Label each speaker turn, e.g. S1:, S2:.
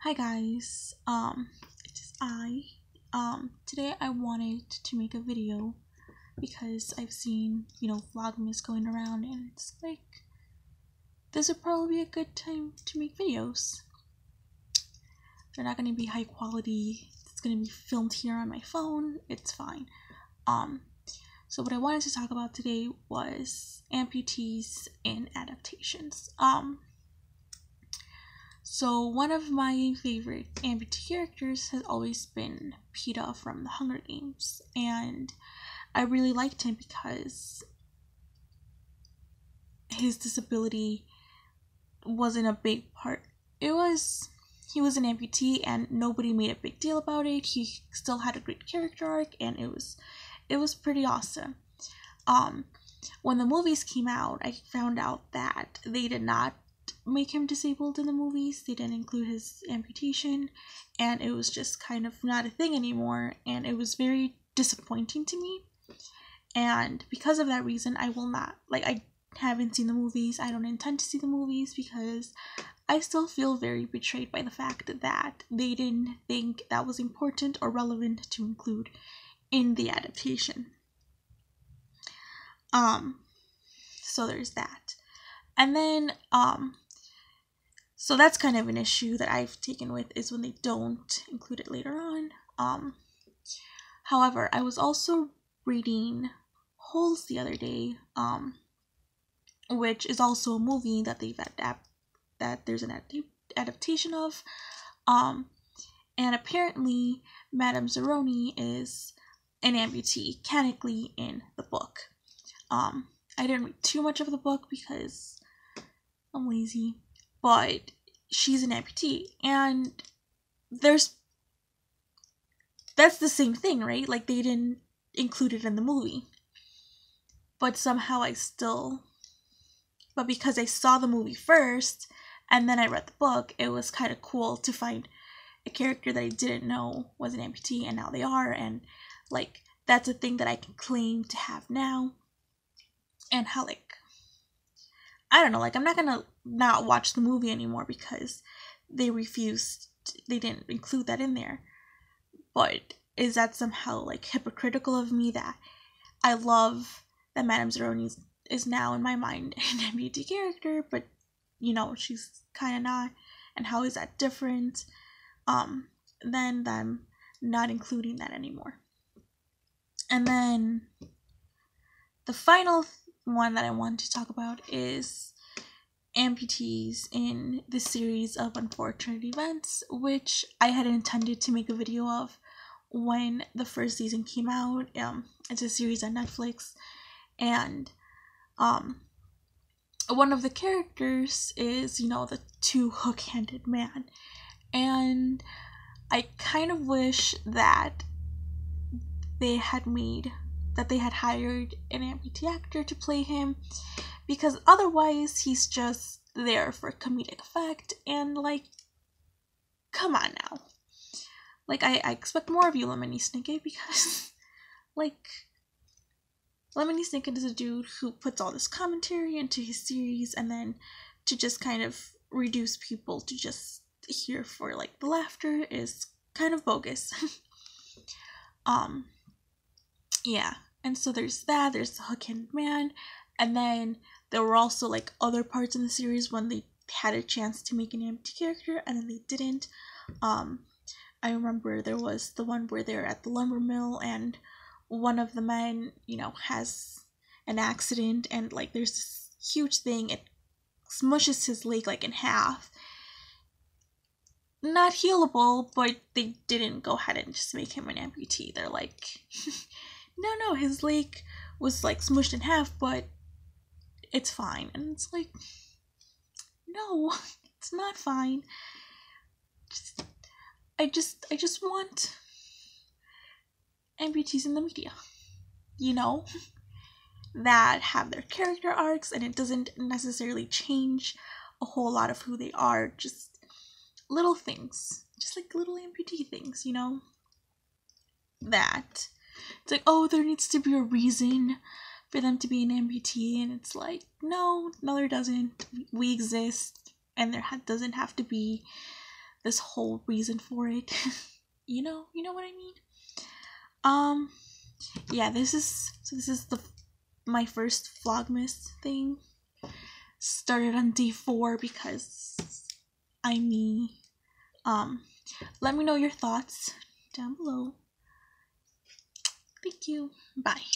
S1: Hi guys, it is I. Today I wanted to make a video because I've seen, vlogmas going around and it's like, this would probably be a good time to make videos. They're not going to be high quality, it's going to be filmed here on my phone, it's fine. So what I wanted to talk about today was amputees and adaptations. So one of my favorite amputee characters has always been Peeta from the Hunger Games, and I really liked him because his disability wasn't a big part. He was an amputee and nobody made a big deal about it. He still had a great character arc and it was pretty awesome. When the movies came out, I found out that they did not make him disabled in the movies. They didn't include his amputation and it was just kind of not a thing anymore, and it was very disappointing to me. And because of that reason, I haven't seen the movies. I don't intend to see the movies because I still feel very betrayed by the fact that they didn't think that was important or relevant to include in the adaptation. So there's that. And then, so that's kind of an issue that I've taken with, is when they don't include it later on. However, I was also reading Holes the other day, which is also a movie that there's an adaptation of, and apparently Madame Zeroni is an amputee canonically in the book. I didn't read too much of the book because I'm lazy, but she's an amputee, and that's the same thing, right? Like, they didn't include it in the movie, but somehow but because I saw the movie first and then I read the book, it was kind of cool to find a character that I didn't know was an amputee and now they are, and like, that's a thing that I can claim to have now. And how, I don't know, I'm not gonna not watch the movie anymore because they didn't include that in there. But is that somehow, hypocritical of me that I love that Madame Zeroni is now, in my mind, an amputee character, but, she's kind of not? And how is that different than them not including that anymore? And then the final one that I want to talk about is amputees in the series of Unfortunate Events, which I had intended to make a video of when the first season came out. It's a series on Netflix, and one of the characters is, the two-hook-handed man, and I kind of wish that they had hired an amputee actor to play him, because otherwise he's just there for comedic effect, and come on now. I expect more of you, Lemony Snicket, because Lemony Snicket is a dude who puts all this commentary into his series, and then to just kind of reduce people to just here for the laughter is kind of bogus. Yeah, and so there's the hook-handed man, and then there were also other parts in the series when they had a chance to make an amputee character and then they didn't. I remember there was the one where they're at the lumber mill and one of the men, has an accident, and there's this huge thing, it smushes his leg in half. Not healable, but they didn't go ahead and just make him an amputee. They're no, his leg was smushed in half, but it's fine. And it's no, it's not fine. I just want amputees in the media, that have their character arcs, and it doesn't necessarily change a whole lot of who they are, just little things, just little amputee things, that it's oh, there needs to be a reason for them to be an amputee, and it's no, there doesn't. We exist, and there doesn't have to be this whole reason for it. you know what I mean. Yeah, this is my first vlogmas thing. Started on day 4 because I'm me. Let me know your thoughts down below. Thank you. Bye.